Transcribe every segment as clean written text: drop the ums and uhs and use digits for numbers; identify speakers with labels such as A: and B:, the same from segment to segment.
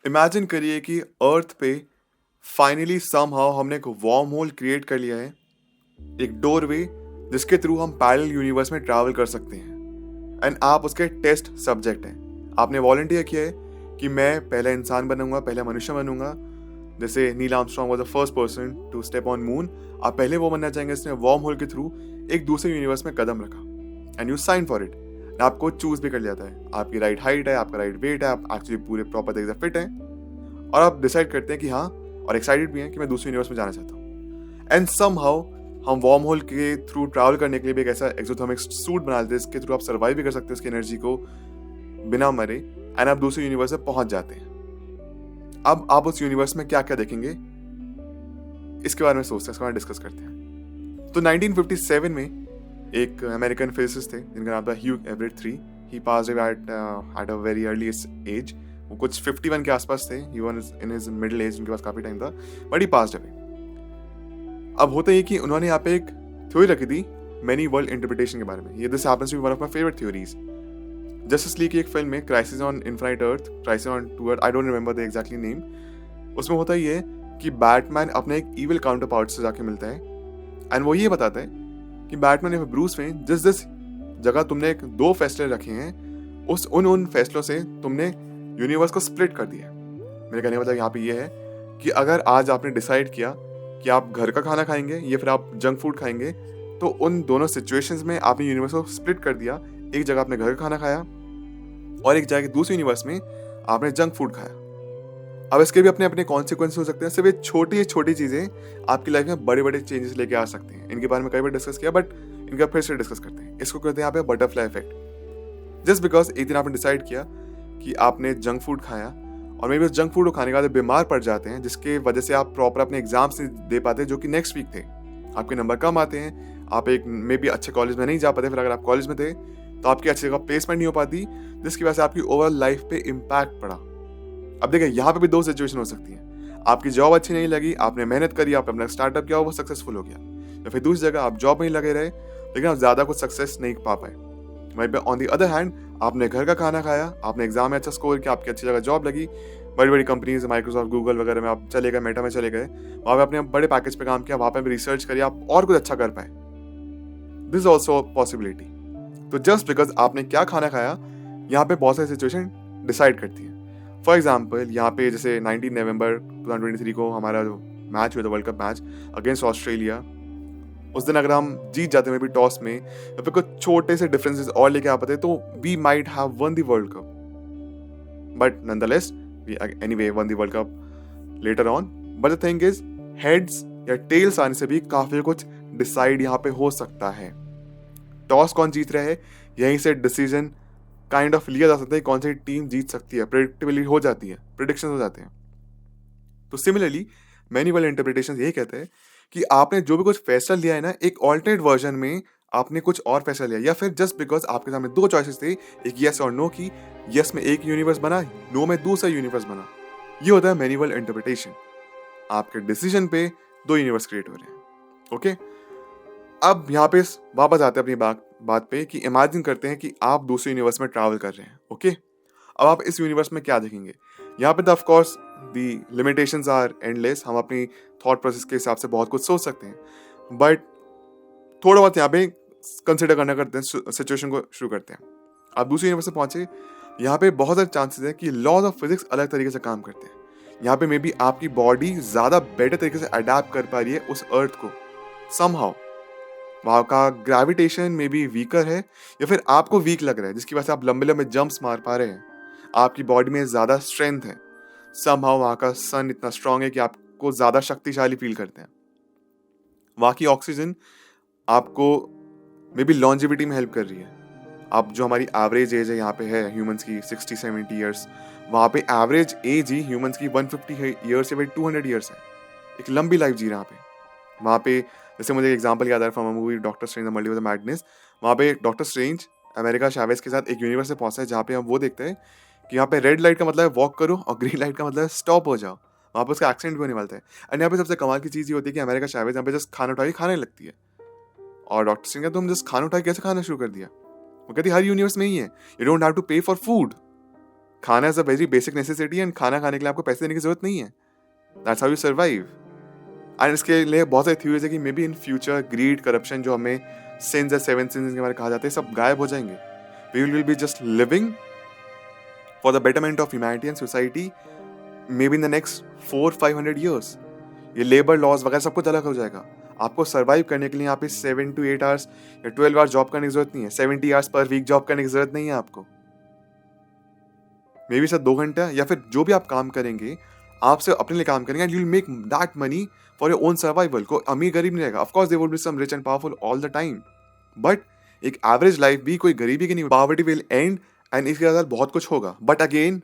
A: Imagine करिए कि अर्थ पे फाइनली समहाउ हमने एक वार्म होल क्रिएट कर लिया है, एक डोरवे जिसके थ्रू हम पैरेलल यूनिवर्स में ट्रैवल कर सकते हैं। एंड आप उसके टेस्ट सब्जेक्ट हैं। आपने वॉलंटियर किया है कि मैं पहला इंसान बनूंगा, पहला मनुष्य बनूंगा। जैसे Neil Armstrong was the first person to step on moon, आप पहले वो बनना चाहेंगे जिसने वार्म होल के थ्रू एक दूसरे यूनिवर्स में कदम रखा। And you sign for it. आपको चूज भी कर लिया जाता है, आपकी राइट हाइट है, आपका राइट वेट है, आप एक्चुअली पूरे प्रॉपर तरीके से फिट हैं, और आप डिसाइड करते हैं कि हाँ, और एक्साइटेड भी हैं कि मैं दूसरे यूनिवर्स में जाना चाहता हूँ। एंड समहाउ हम वार्म होल के थ्रू ट्रैवल करने के लिए भी एक ऐसा एक्सोथर्मिक सूट बना लेते हैं जिसके थ्रू आप सर्वाइव भी कर सकते हैं उसकी एनर्जी को बिना मरे, एंड आप दूसरे यूनिवर्स में पहुंच जाते हैं। अब आप उस यूनिवर्स में क्या क्या देखेंगे इसके बारे में सोचते हैं, इसके बारे में डिस्कस करते हैं। तो 1957 में एक अमेरिकन फिजिसिस्ट थे जिनका नाम था Hugh Everett three. He passed away at a very early age. वो कुछ 51 के आसपास थे। He was in his middle age, उनके पास काफी टाइम था, बट ही पास्ड अवे। अब होता ये कि उन्होंने यहाँ पे एक थ्योरी रखी थी मेनी वर्ल्ड इंटरप्रिटेशन के बारे में। ये this happens to be one of my favourite theories. Justice League की एक फिल्म में Crisis on Infinite Earth, Crisis on Two Earth, I don't remember the exactly name, उसमें होता ये है कि बैटमैन अपने एक इविल काउंटर पार्ट से जाके मिलता है एंड वो ये बताता है कि बैटमैन या ब्रूस वेन, जिस जिस जगह तुमने एक दो फैसले रखे हैं उस उन फैसलों से तुमने यूनिवर्स को स्प्लिट कर दिया है। मेरे कहने का मतलब यहाँ पे ये है कि अगर आज आपने डिसाइड किया कि आप घर का खाना खाएंगे या फिर आप जंक फूड खाएंगे, तो उन दोनों सिचुएशंस में आपने यूनिवर्स को स्प्लिट कर दिया। एक जगह आपने घर का खाना खाया और एक जगह दूसरे यूनिवर्स में आपने जंक फूड खाया। अब इसके भी अपने अपने कॉन्सिक्वेंस हो सकते हैं। सिर्फ ये छोटी छोटी चीजें आपकी लाइफ में बड़े बड़े चेंजेस लेके आ सकते हैं। इनके बारे में कई बार डिस्कस किया, बट इनका फिर से डिस्कस करते हैं। इसको कहते हैं यहाँ पे बटरफ्लाई इफेक्ट। जस्ट बिकॉज एक दिन आपने डिसाइड किया कि आपने जंक फूड खाया और मे बी उस जंक फूड को खाने के बाद बीमार पड़ जाते हैं, जिसके वजह से आप प्रॉपर अपने एग्जाम्स नहीं दे पाते जो कि नेक्स्ट वीक थे। आपके नंबर कम आते हैं, आप एक मे बी अच्छे कॉलेज में नहीं जा पाते, फिर अगर आप कॉलेज में थे तो आपकी अच्छी जगह प्लेसमेंट नहीं हो पाती, जिसकी वजह से आपकी ओवरऑल लाइफ पे इम्पैक्ट पड़ा। अब देखिए, यहाँ पे भी दो सिचुएशन हो सकती हैं। आपकी जॉब अच्छी नहीं लगी, आपने मेहनत करी, आपने अपना स्टार्टअप किया, वो सक्सेसफुल हो गया, या फिर दूसरी जगह आप जॉब में ही लगे रहे लेकिन आप ज्यादा कुछ सक्सेस नहीं पा पाए। वहीं पे ऑन दी अदर हैंड आपने घर का खाना खाया, आपने एग्जाम में अच्छा स्कोर किया, आपकी अच्छी जगह जॉब लगी, बड़ी बड़ी कंपनीज माइक्रोसॉफ्ट गूगल वगैरह में आप चले गए, मेटा में चले गए, वहाँ पे अपने बड़े पैकेज पे काम किया, वहाँ पे रिसर्च करी, आप और कुछ अच्छा कर पाए। This also possibility. तो जस्ट बिकॉज आपने क्या खाना खाया, यहाँ पे बहुत सारी सिचुएशन डिसाइड करती है। फॉर एग्जाम्पल, यहाँ पे जैसे 19 नवंबर 2023 को हमारा जो मैच हुआ था, world cup match against Australia, उस दिन अगर हम जीत जाते हैं टॉस में या फिर कुछ छोटे से डिफरेंसेस और लेके आ पाते तो we might have won the world cup. But nonetheless we anyway won the world cup later on. But the thing is, heads या टेल्स आने से भी काफी कुछ डिसाइड यहाँ पे हो सकता है। टॉस कौन जीत रहा है, यहीं से डिसीजन काइंड ऑफ लिया जा सकता है कौन सी टीम जीत सकती है, प्रेडिक्टेबिलिटी हो जाती है, प्रिडिक्शन हो जाते हैं। तो सिमिलरली मैनी वर्ल्ड इंटरप्रिटेशन यही कहते हैं कि आपने जो भी कुछ फैसला लिया है ना, एक ऑल्टरनेट वर्जन में आपने कुछ और फैसला लिया, या फिर जस्ट बिकॉज आपके सामने दो चॉइसेस थे, एक यस और नो की, यस में एक यूनिवर्स बना, नो में दूसरा यूनिवर्स बना। ये होता है मैनी वर्ल्ड इंटरप्रिटेशन। आपके डिसीजन पे दो यूनिवर्स क्रिएट हो रहे हैं। ओके, अब यहाँ पे वापस आते हैं अपनी बात पे कि इमेजिन करते हैं कि आप दूसरे यूनिवर्स में ट्रैवल कर रहे हैं। ओके, अब आप इस यूनिवर्स में क्या देखेंगे? यहाँ पे of course the limitations are endless. हम अपनी थॉट प्रोसेस के हिसाब से बहुत कुछ सोच सकते हैं, बट थोड़ा बहुत यहाँ पे कंसिडर करना करते हैं, सिचुएशन को शुरू करते हैं। आप दूसरे यूनिवर्स में पहुंचे, यहाँ पे बहुत सारे चांसेस है कि लॉज ऑफ फिजिक्स अलग तरीके से काम करते हैं। यहाँ पे मे बी आपकी बॉडी ज्यादा बेटर तरीके से अडेप्ट कर पा रही है उस अर्थ को समहाउ। वहाँ का ग्रेविटेशन मे बी वीकर है, या फिर आपको वीक लग रहा है जिसकी वजह से आप लंबे लंबे जंप्स मार पा रहे हैं। आपकी बॉडी में ज्यादा स्ट्रेंथ है, समहाउ वहाँ का सन इतना स्ट्रांग है कि आपको ज्यादा शक्तिशाली फील करते हैं। वहाँ की ऑक्सीजन आपको मे बी लॉन्जिविटी में हेल्प कर रही है। अब जो हमारी एवरेज एज है यहाँ पे है ह्यूमंस की 60-70 ईयर्स, वहाँ पे एवरेज एज ही ह्यूमंस की 150 ईयर्स या फिर 200 ईयर्स है। एक लंबी लाइफ जी रहे हैं यहाँ पे। वहाँ पे जैसे मुझे एग्जांपल याद आ रहा है from a movie doctor strange the multiverse of madness. वहाँ पे डॉक्टर स्ट्रेंज अमेरिका चैवेज के साथ एक यूनिवर्स से पहुंचता है जहाँ पे हम वो देखते हैं कि यहाँ पे रेड लाइट का मतलब है वॉक करो और ग्रीन लाइट का मतलब है स्टॉप हो जाओ। वहाँ पे उसका एक्सीडेंट भी होने वाला है। एंड यहाँ पे सबसे कमाल की चीज़ ये होती है कि अमेरिका चैवेज यहाँ पे जस्ट खाना उठा के खाने लगती है, और डॉक्टर स्ट्रेंज कहता है तुम जस्ट खाना उठा के कैसे खाना शुरू कर दिया? वो कहती है हर यूनिवर्स में ही है, यू डोंट हैव टू पे फॉर फूड। खाना is a very basic necessity and खाना खाने के लिए आपको पैसे देने की जरूरत नहीं है. That's how you survive. And इसके लिए बहुत सारी थ्योरीज है कि maybe in future greed, corruption, जो हमें सिंस या सेवन सिंस के बारे में कहा जाता है, सब गायब हो जाएंगे. We will be just living for the betterment of humanity and society maybe in the next 400-500 years. ये लेबर लॉज वगैरह सब कुछ अलग हो जाएगा. आपको सर्वाइव करने के लिए यहाँ पे 7 to 8 hours या 12 hours जॉब करने की जरूरत नहीं है. 70 hours पर वीक जॉब करने की जरूरत नहीं है आपको. मे बी सर 2 घंटा या फिर जो भी आप काम करेंगे, आप सिर्फ अपने लिए काम करेंगे and you will make that money for your own survival. को अमीर गरीब नहीं रहेगा. Of course there will be some rich and powerful all the time, but एक एवरेज लाइफ भी कोई गरीबी की नहीं. पॉवर्टी विल एंड एंड इसके साथ बहुत कुछ होगा. But again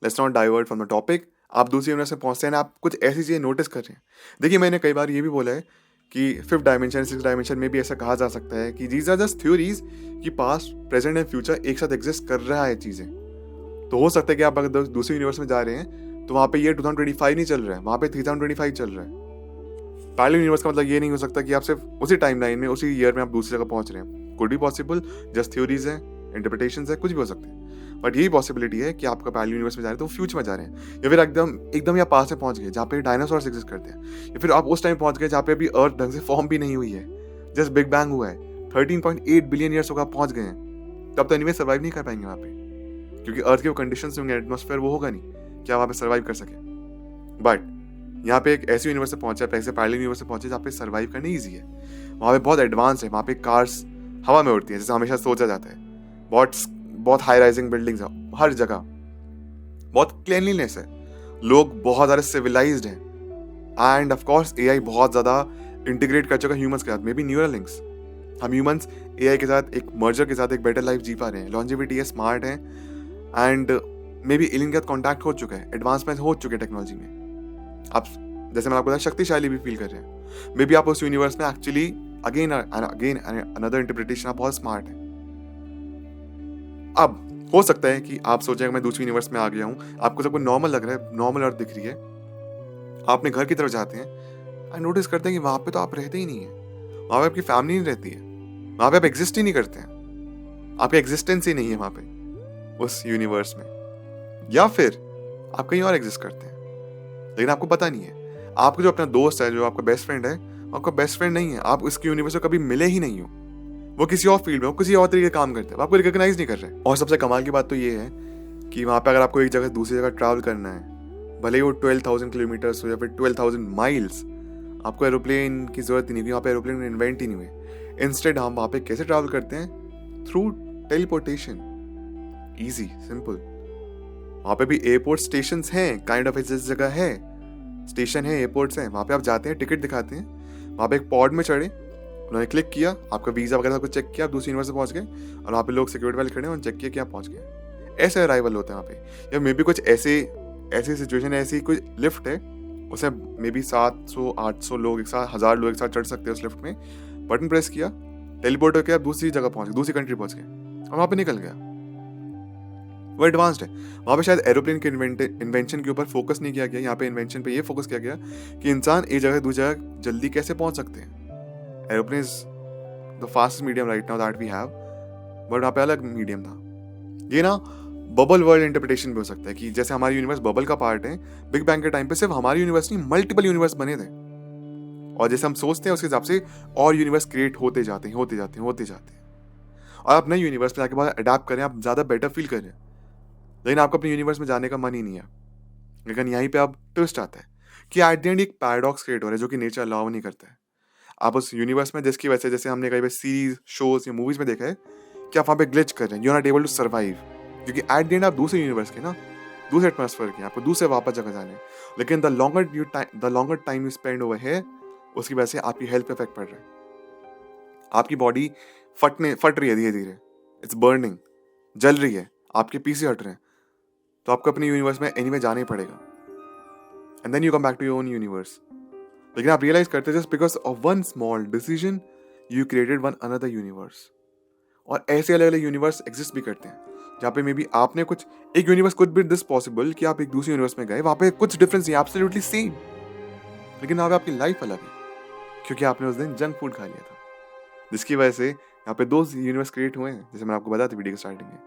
A: let's not divert from the topic. आप दूसरी यूनिवर्स में पहुंचते हैं ना, आप कुछ ऐसी चीज़ें नोटिस कर रहे हैं. देखिए, मैंने कई बार ये भी बोला है कि 5th डायमेंशन, 6th डायमेंशन में भी ऐसा कहा जा सकता है कि दीज आर जस्ट थ्योरीज कि पास्ट, प्रेजेंट एंड फ्यूचर एक साथ एग्जिस्ट कर रहा है चीज़ें. तो हो सकता है कि आप अगर दूसरी यूनिवर्स में जा रहे हैं तो वहाँ पे ये 2025 नहीं चल रहा है, वहाँ पे 3025 चल रहा है. पैरेलल यूनिवर्स का मतलब ये नहीं हो सकता कि आप सिर्फ उसी टाइम लाइन में, उसी ईयर में आप दूसरी जगह पहुंच रहे हैं. Could be possible, just theories है, इंटरप्रिटेशंस है, कुछ भी हो सकते हैं. बट यही पॉसिबिलिटी है कि आपका पैरेलल यूनिवर्स में जा रहे हैं तो फ्यूचर में जा रहे हैं, या फिर एकदम या पास में पहुंच गए जहाँ पे डायनासोर्स एग्जिस्ट करते हैं, या फिर आप उस टाइम पहुंच गए जहाँ पे अभी अर्थ ढंग से फॉर्म भी नहीं हुई है, जस्ट बिग बैंग हुआ है. 13.8 बिलियन ईयर्स होगा पहुंच गए हैं. तब तो एनीवे सर्वाइव नहीं कर पाएंगे वहाँ पे, क्योंकि अर्थ के वो कंडीशंस होंगे, एटमॉस्फेयर वो होगा नहीं कि आप वहाँ पे सर्वाइव कर सके. बट यहाँ पे एक ऐसी यूनिवर्स से पहुंचा, ऐसे पैरेलल यूनिवर्स से पहुंचे जहाँ पे सर्वाइव करना ईजी है. वहाँ पे बहुत एडवांस है. वहाँ पे कार्स हवा में उड़ती है जैसे हमेशा सोचा जाता है. बहुत हाई राइजिंग बिल्डिंग्स है हर जगह. बहुत क्लीनलीनेस है. लोग बहुत ज़्यादा सिविलाइज्ड हैं. एंड ऑफ कोर्स एआई बहुत ज़्यादा इंटीग्रेट कर चुका है ह्यूमंस के साथ. May be neural links. हम ह्यूमंस एआई के साथ एक मर्जर के साथ एक बेटर लाइफ जी पा रहे हैं. लॉन्जिविटी है, स्मार्ट है, एंड मे बी एलियन के साथ कॉन्टैक्ट हो चुका है, एडवांसमेंट हो चुके हैं टेक्नोलॉजी में. आप जैसे मैंने आपको बताया शक्तिशाली भी फील कर रहे हैं. मे बी आप उस यूनिवर्स में एक्चुअली अगेन अनदर इंटरप्रिटेशन, आप बहुत स्मार्ट हैं. अब हो सकता है कि आप सोचें मैं दूसरी यूनिवर्स में आ गया हूँ, आपको सब कुछ नॉर्मल लग रहा है, नॉर्मल अर्थ दिख रही है. आप अपने घर की तरफ जाते हैं और नोटिस करते हैं कि वहाँ पे तो आप रहते ही नहीं है. वहाँ पे आपकी फैमिली नहीं रहती है. वहाँ पे आप एग्जिस्ट ही नहीं करते हैं. आपका एग्जिस्टेंस ही नहीं है वहाँ पे उस यूनिवर्स में. या फिर आप कहीं और एग्जिस्ट करते हैं लेकिन आपको पता नहीं है. आपका जो अपना दोस्त है, जो आपका बेस्ट फ्रेंड है, आपका बेस्ट फ्रेंड नहीं है. आप उसकी यूनिवर्स में कभी मिले ही नहीं हो. वो किसी और फील्ड में, वो किसी और तरीके काम करते हैं, आपको रिकॉग्नाइज नहीं कर रहे. और सबसे कमाल की बात तो ये है कि वहाँ पे अगर आपको एक जगह से दूसरी जगह ट्रैवल करना है, भले ही वो 12,000 किलोमीटर्स हो या फिर 12,000 माइल्स, आपको एरोप्लेन की जरूरत ही नहीं, वहाँ पे एरोप्लेन इन्वेंट ही नहीं हुए. इंस्टेड हम वहाँ पे कैसे ट्रैवल करते हैं? Through teleportation. Easy, simple. वहाँ पे भी एयरपोर्ट स्टेशन हैं, काइंड ऑफ ऐसी जगह है, स्टेशन है, एयरपोर्ट्स हैं. वहाँ पे आप जाते हैं, टिकट दिखाते हैं, वहाँ पे एक पॉड में चढ़े, उन्होंने क्लिक किया, आपका वीज़ा वगैरह कुछ चेक किया, आप दूसरी यूनिवर्स में पहुँच गए, और वहाँ पे लोग सिक्योरिटी वाले खड़े हैं, उन्होंने चेक किया कि आप पहुँच गए. ऐसे अराइवल होते हैं वहाँ पे. या मे बी कुछ ऐसी सिचुएशन है, ऐसी कोई लिफ्ट है, उसमें मे बी 700-800 लोग एक साथ, 1000 लोग एक साथ चढ़ सकते हैं उस लिफ्ट में. बटन प्रेस किया, टेलीपोर्ट होकर आप दूसरी जगह पहुँच गए, दूसरी कंट्री पहुँच गए, और वहाँ पे निकल गया. वो एडवांस्ड है. वहाँ पे शायद एरोप्लेन के इन्वेंशन के ऊपर फोकस नहीं किया गया. यहाँ पे इन्वेंशन पे ये फोकस किया गया कि इंसान एक जगह से दूसरी जगह जल्दी कैसे पहुँच सकते हैं. Aeroplane is the fastest medium right now that we have, but वहाँ पे अलग मीडियम था. ये ना बबल वर्ल्ड इंटरप्रिटेशन भी हो सकता है कि जैसे हमारी यूनिवर्स बबल का पार्ट है, बिग बैंग के टाइम पे सिर्फ हमारी यूनिवर्स नहीं, मल्टीपल यूनिवर्स बने थे, और जैसे हम सोचते हैं उसके हिसाब से और यूनिवर्स क्रिएट होते जाते हैं. और आप नए यूनिवर्स में जाके बाद अडेप्ट करें, आप ज़्यादा बेटर फील करें. लेकिन आपको अपने यूनिवर्स में जाने का मन ही नहीं है. लेकिन यहीं पे अब ट्विस्ट आता है कि एट द एंड एक पैराडॉक्स क्रिएट हो रहा है जो कि नेचर अलाउ नहीं करता है. आप उस यूनिवर्स में जिसकी वजह से, जैसे हमने कई बार सीरीज, शोज या मूवीज में देखा है कि आप वहाँ पे ग्लिच कर रहे हैं, you are not able to survive, क्योंकि एट द एंड आप दूसरे यूनिवर्स के ना, दूसरे एटमॉस्फेयर के, आपको दूसरे वापस जगह जाने हैं. लेकिन the longer time you spend over है, उसकी वजह से आपकी हेल्थ पे इफेक्ट पड़ रहा है. आपकी बॉडी फट रही है धीरे धीरे, इट्स बर्निंग, जल रही है, आपके पीछे हट रहे हैं. तो आपको अपने यूनिवर्स में एनीवे जाना ही पड़ेगा, and then you come back to your own universe. लेकिन आप रियलाइज करते हैं just because of one small decision you created one another universe. और ऐसे अलग अलग यूनिवर्स एग्जिस्ट भी करते हैं जहाँ पे मे बी आपने कुछ, एक universe could be this possible कि आप एक दूसरे यूनिवर्स में गए, वहाँ पे कुछ डिफरेंस नहीं, एब्सोल्युटली सेम, लेकिन वहाँ पे आपकी लाइफ अलग है क्योंकि आपने उस दिन जंक फूड खा लिया था, जिसकी वजह से यहाँ पे 2 यूनिवर्स क्रिएट हुए हैं. जैसे मैंने आपको बताया था वीडियो के स्टार्टिंग में,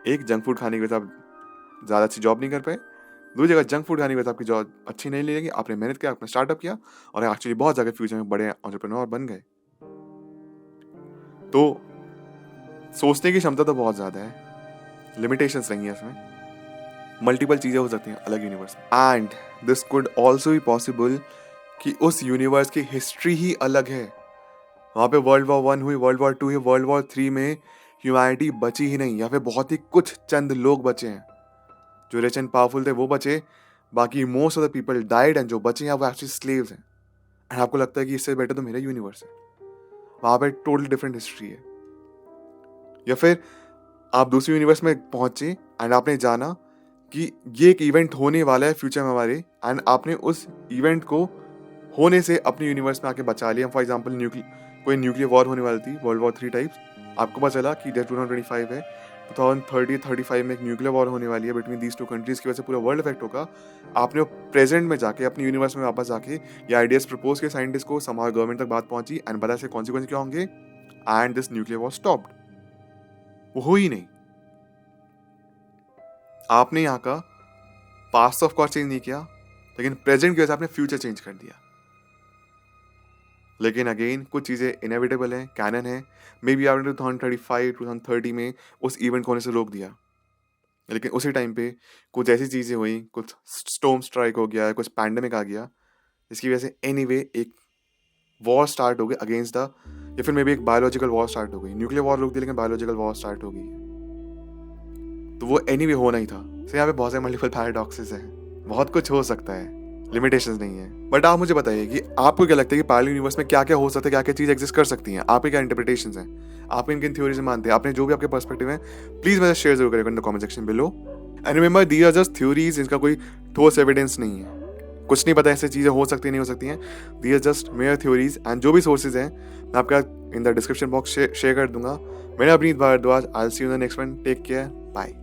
A: एक जंक फूड खाने की वजह से आप ज़्यादा अच्छी जॉब नहीं कर पाए, दूसरी जगह जंक फूड खाने की वजह से आपकी जॉब अच्छी नहीं लगी, आपने मेहनत किया, आपने स्टार्टअप किया और एक्चुअली बहुत जगह फ्यूचर में बड़े एंटरप्रेन्योर बन गए। तो सोचने की क्षमता तो बहुत ज़्यादा है, लिमिटेशंस नहीं है इसमें, मल्टीपल चीज़ें हो सकती हैं अलग यूनिवर्स में। And this could also be possible कि उस यूनिवर्स की हिस्ट्री ही अलग है। वहाँ पे वर्ल्ड वॉर 1 हुई, वर्ल्ड वॉर 2 हुई, वर्ल्ड वॉर 3 में ह्यूमैनिटी बची ही नहीं, या फिर बहुत ही कुछ चंद लोग बचे हैं जो रिच एंड पावरफुल थे, वो बचे, बाकी most of the people died, and जो बचे हैं वो एक्चुअली स्लेव्स हैं। एंड आपको लगता है कि इससे बेटर तो मेरा यूनिवर्स है, वहाँ पे टोटल डिफरेंट हिस्ट्री है। या फिर आप दूसरे यूनिवर्स में पहुंचे एंड आपने जाना कि ये एक इवेंट होने वाला है फ्यूचर में हमारे, एंड आपने उस इवेंट को होने से अपने यूनिवर्स में आके बचा लिया। फॉर एग्जाम्पल कोई न्यूक्लियर वॉर होने वाली थी, वर्ल्ड वॉर 3 टाइप्स, आपको पता चला कि 2025 है, 2030-35 में एक न्यूक्लियर वॉर होने वाली है बिटवीन दीज टू कंट्रीज की वजह से पूरा वर्ल्ड इफेक्ट होगा। आपने प्रेजेंट में जाके अपने यूनिवर्स में वापस जाके ये आइडियाज प्रपोज के साइंटिस्ट को, समाज गवर्नमेंट तक बात पहुंची एंड बता से कॉन्सिक्वेंस क्या होंगे, and this nuclear war stopped. वो हो ही नहीं। आपने यहाँ का पास्ट ऑफ कोर्स चेंज नहीं किया, लेकिन प्रेजेंट की वजह से आपने फ्यूचर चेंज कर दिया। लेकिन अगेन कुछ चीज़ें इनएविटेबल हैं, कैनन है। मे बी आपने 2035 2030 में उस इवेंट को होने से रोक दिया, लेकिन उसी टाइम पे कुछ ऐसी चीज़ें हुई, कुछ स्टॉर्म स्ट्राइक हो गया, कुछ पैंडेमिक आ गया, जिसकी वजह से एनीवे एक वॉर स्टार्ट हो गई अगेंस्ट द, या फिर मे बी एक बायोलॉजिकल वॉर स्टार्ट हो गई। न्यूक्लियर वॉर रोक दी, लेकिन बायोलॉजिकल वॉर स्टार्ट हो गई, तो वो एनीवे होना ही था। तो यहाँ पे बहुत सारे मल्टीपल पैराडॉक्सेस हैं, बहुत कुछ हो सकता है, लिमिटेशंस नहीं है। बट आप मुझे बताइए कि आपको क्या लगता है कि पैरेलल यूनिवर्स में क्या क्या हो सकता है, क्या क्या चीज़ एग्जिस्ट कर सकती हैं, आपके क्या इंटरप्रिटेशंस हैं, आप किन किन थ्योरीज में मानते हैं, आपने जो भी आपके पर्सपेक्टिव है प्लीज मेरे शेयर जरूर करेगा in the comment section below. And remember, these are just theories, इनका कोई ठोस एविडेंस नहीं है, कुछ नहीं पता ऐसी चीज़ें हो सकती नहीं हो सकती हैं। These are just mere theories, and जो भी सोर्सेज हैं मैं आपका in the description box share कर दूंगा। मेरा अपनी Bharadwaj, I will see you in the next one, take care, bye.